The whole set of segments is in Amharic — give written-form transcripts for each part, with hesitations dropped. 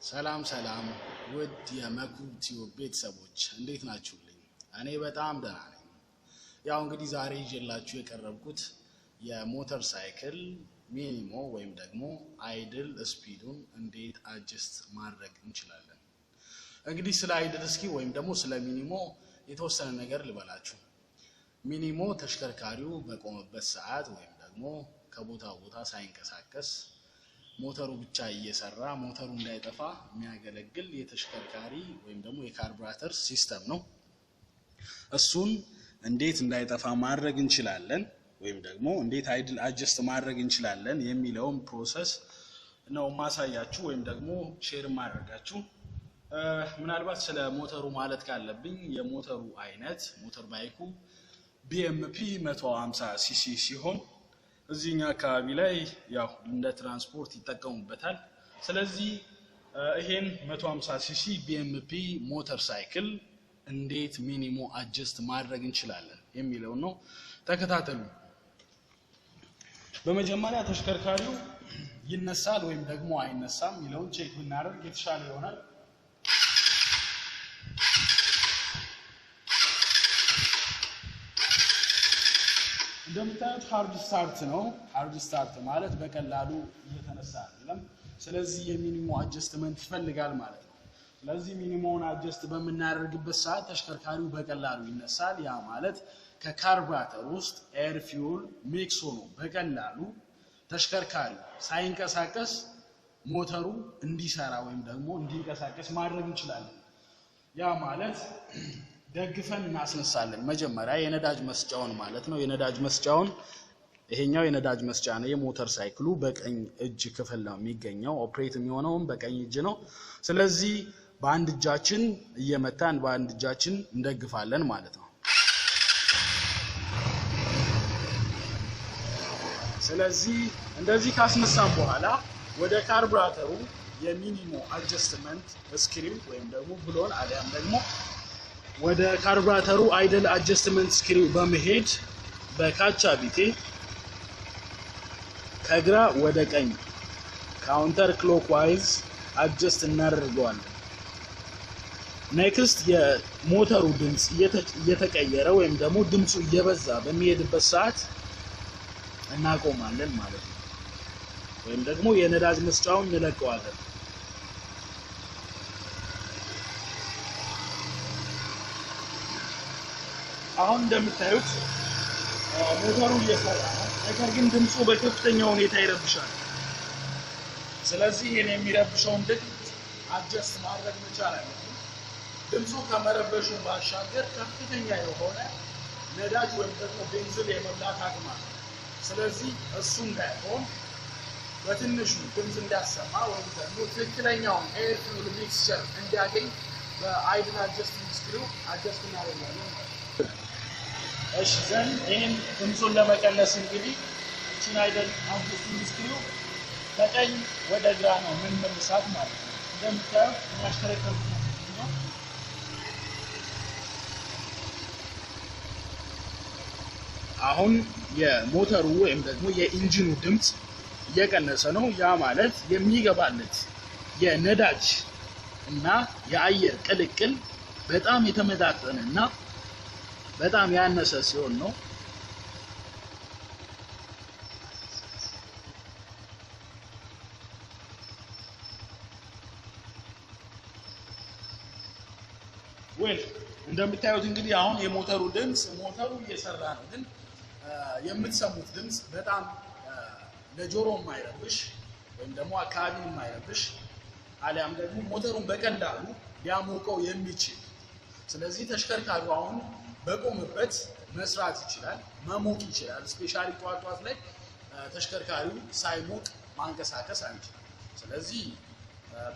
ሰላም ሰላም ውድ የመኩብ ቲዩብ ቤተሰቦች እንዴት ናችሁልኝ? እኔ በጣም ደህና ነኝ። ያው እንግዲህ ዛሬ ይዤላችሁ የቀረብኩት የሞተር ሳይክል ሚኒሞ ወይም ደግሞ አይድል ስፒዱን እንዴት አጀስት ማድረግ እንችላለን። እንግዲህ ስለ አይድል እስኪ ወይም ደግሞ ስለ ሚኒሞ የተወሰነ ነገር ልበላችሁ። ሚኒሞ ተሽከርካሪው በቆመበት ሰዓት ወይም ደግሞ ከቦታ ቦታ ሳይንቀሳቀስ ሞተሩ ብቻ እየሰራ ሞተሩ እንዳይጠፋ የሚያገለግል የተሽከርካሪ ወይም ደግሞ የካርቡሬተር ሲስተም ነው። እሱን እንዴት እንዳይጠፋ ማድረግ እንችላለን ወይም ደግሞ እንዴት አይድል አጀስት ማድረግ እንችላለን የሚለውን ፕሮሰስ ነው ማሳያችሁ ወይም ደግሞ ሼር ማድረጋችሁ። ምናልባት ስለ ሞተሩ ማለት ካለብኝ የሞተሩ አይነት ሞተር ባይኩ BMP 150 ሲሲ ሲሆን እዚህኛ አካባቢ ላይ ያው እንደ ትራንስፖርት ይጠቀሙበታል። ስለዚህ ይሄን 150 ሲሲ BMP ሞተር ሳይክል እንዴት ሚኒሞ አጀስት ማድረግ እንችላለን የሚለው ነው። ተከታተሉ። በመጀመሪያ ተሽከርካሪው ይነሳል ወይም ደግሞ አይነሳም የሚለውን ቼክ ብናደርግ የተሻለ ይሆናል። እንደምታዩት ሃርድ ስታርት ነው። ሃርድ ስታርት ማለት በቀላሉ እየተነሳ አይደለም። ስለዚህ የሚኒሞ አጀስትመንት ይፈልጋል ማለት ነው። ስለዚህ ሚኒሞውን አጀስት በመናደርግበት ሰዓት ተሽከርካሪው በቀላሉ ይነሳል። ያ ማለት ከካርቡሬተር ውስጥ ኤር ፊውል ሚክስ ሆኖ በቀላሉ ተሽከርካሪው ሳይንቀሳቀስ ሞተሩ እንዲሰራ ወይም ደግሞ እንዲንቀሳቀስ ማድረግ እንችላለን። ያ ማለት ደግፈን እናስነሳለን። መጀመሪያ የነዳጅ መስጫውን ማለት ነው። የነዳጅ መስጫውን ይሄኛው የነዳጅ መስጫ ነው። የሞተር ሳይክሉ በቀኝ እጅ ክፍል ነው የሚገኘው። ኦፕሬት የሚሆነውም በቀኝ እጅ ነው። ስለዚህ በአንድ እጃችን እየመታን በአንድ እጃችን እንደግፋለን ማለት ነው። ስለዚህ እንደዚህ ካስነሳን በኋላ ወደ ካርቡሬተሩ የሚኒሞ አጀስትመንት ስክሪው ወይም ደግሞ ብሎን አሊያም ደግሞ ወደ ካርቡሬተሩ አይድል አጀስትመንት ስክሪው በመሄድ በካቻ ቢቴ ከግራ ወደ ቀኝ ካውንተር ክሎክዋይዝ አጀስት እናደርገዋለን። ኔክስት የሞተሩ ድምጽ እየተቀየረ ወይም ደግሞ ድምጹ እየበዛ በሚሄድበት ሰዓት እናቆማለን ማለት ነው። ወይም ደግሞ የነዳጅ መስጫውን እንለቀዋለን። አሁን እንደምታዩት ሞተሩ እየሰራ ነው። ነገር ግን ድምጹ በከፍተኛ ሁኔታ ይረብሻል። ስለዚህ ይሄን የሚረብሸውን ድምጽ አጀስት ማድረግ መቻል አለብን። ድምጹ ከመረበሹ ባሻገር ከፍተኛ የሆነ ነዳጅ ወይም ደግሞ ቤንዚን የመብላት አቅም አለው። ስለዚህ እሱ እንዳይሆን በትንሹ ድምጽ እንዲያሰማ ወይም ደግሞ ትክክለኛውን ኤር ፊውል ሚክስቸር እንዲያገኝ በአይድል አጀስትመንት ስክሪው አጀስት እናደርጋለን። እሺ ዘን ይሄን ድምጹን ለመቀነስ እንግዲህ እቺን አይድል አጀስትመንት ስክሪው ከቀኝ ወደ ግራ ነው የምንመልሳት ማለት ነው። እንደምታዩት የሚያሽከረክሩት ነው። አሁን የሞተሩ ወይም ደግሞ የኢንጂኑ ድምጽ እየቀነሰ ነው። ያ ማለት የሚገባለት የነዳጅ እና የአየር ቅልቅል በጣም የተመጣጠነና በጣም ያነሰ ሲሆን ነው። ወይ እንደምታዩት እንግዲህ አሁን የሞተሩ ድምጽ ሞተሩ እየሰራ ነው። ግን የምትሰሙት ድምጽ በጣም ለጆሮ የማይረብሽ ወይም ደግሞ አካባቢን የማይረብሽ አሊያም ደግሞ ሞተሩን በቀላሉ ሊያሞቀው የሚችል። ስለዚህ ተሽከርካሪው አሁን በቆመበት መስራት ይችላል፣ መሞቅ ይችላል። ስፔሻሊ ጧት ላይ ተሽከርካሪው ሳይሞቅ ማንቀሳቀስ አንችልም። ስለዚህ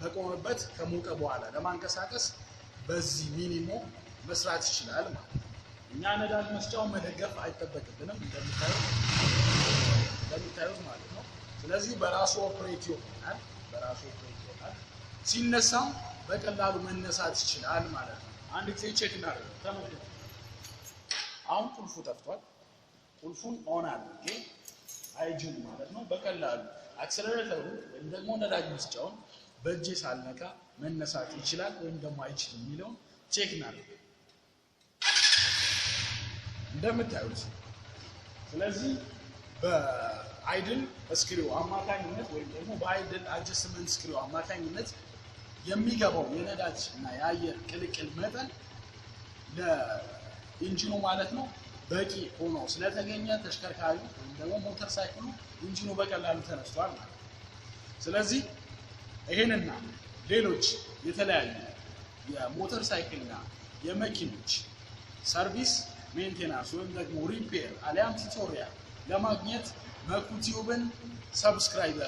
በቆመበት ከሞቀ በኋላ ለማንቀሳቀስ በዚህ ሚኒሞ መስራት ይችላል ማለት ነው። እኛ ነዳጅ መስጫውን መደገፍ አይጠበቅብንም እንደምታዩት ማለት ነው። ስለዚህ በራሱ ኦፕሬት ይሆናል። ሲነሳም በቀላሉ መነሳት ይችላል ማለት ነው። አንድ ጊዜ ቼክ እናደርጋለን። ተመልከቱ። አሁን ቁልፉ ጠፍቷል። ቁልፉን ኦን አድርጌ አይጅን ማለት ነው በቀላሉ አክሰለሬተሩ ወይም ደግሞ ነዳጅ መስጫውን በእጄ ሳልነካ መነሳት ይችላል ወይም ደግሞ አይችልም የሚለውን ቼክ እናደርግ እንደምታዩት። ስለዚህ በአይድል ስክሪው አማካኝነት ወይም ደግሞ በአይድል አጀስትመንት ስክሪው አማካኝነት የሚገባው የነዳጅ እና የአየር ቅልቅል መጠን ለኢንጂኑ ማለት ነው በቂ ሆኖ ስለተገኘ ተሽከርካሪ ወይም ደግሞ ሞተር ሳይክሉ ኢንጂኑ በቀላሉ ተነስቷል ማለት ነው። ስለዚህ ይሄንና ሌሎች የተለያዩ የሞተር ሳይክልና የመኪኖች ሰርቪስ ሜንቴናንስ ወይም ደግሞ ሪፔር አሊያም ቱቶሪያል ለማግኘት መኩ ቲዩብን ሰብስክራይብ